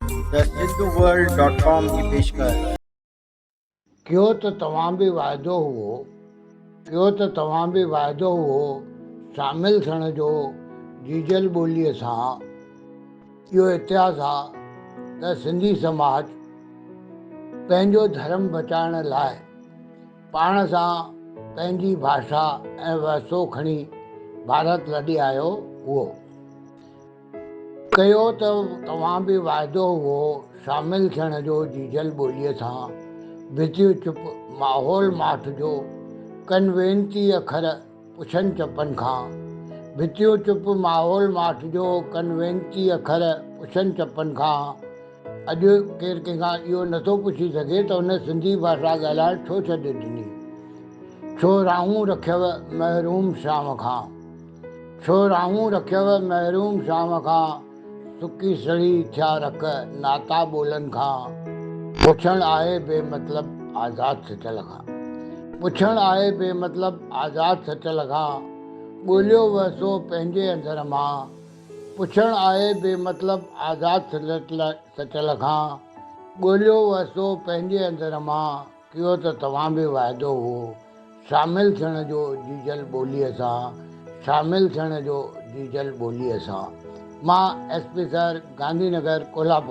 The सिंधुवर्ल्ड.com की पेशकश। कयो त तव्हां बि वाइदो हुओ, कयो त तव्हां बि वाइदो हुओ शामिल थियण जो जीजल ॿोलीअ सां। इहो इतिहासु आहे त सिंधी समाज पंहिंजो धर्म बचाइण लाइ पाण सां पंहिंजी भाषा ऐं वरसो खणी भारत लॾे आयो हुओ। कयो त तव्हां बि वाइदो हुओ शामिल थियण जो जीजल ॿोलीअ सां। भितियूं चुप माहौल माठ जो कनि वेनती अखर पुछनि चपनि खां। भितियूं चुप माहौल माठ जो कनि वेनती अखर पुछनि चपनि खां। अॼु केरु कंहिंखां इहो नथो पुछी सघे त हुन सिंधी भाषा ॻाल्हाइण छो छॾे ॾिनी, छो राहूं रखियव महरूम शाम खां, छो राहूं रखियव महरूम शाम खां। सुकी सड़ी थिया रख नाता ॿोलनि खां। पुछणु आहे बेमतलब आज़ाद सचल खां, पुछणु आहे बेमतलब आज़ाद सचल खां। ॻोल्हियो वरसो पंहिंजे अंदर मां, पुछणु आहे बेमतलब आज़ाद सचल खां। ॻोल्हियो वरसो पंहिंजे अंदर मां। कयो त तव्हां बि वाइदो हुओ शामिल थियण जो जीजल ॿोलीअ सां, शामिल थियण जो जीजल ॿोलीअ सां। मां SP सर, गांधी नगर, कोल्हापुर।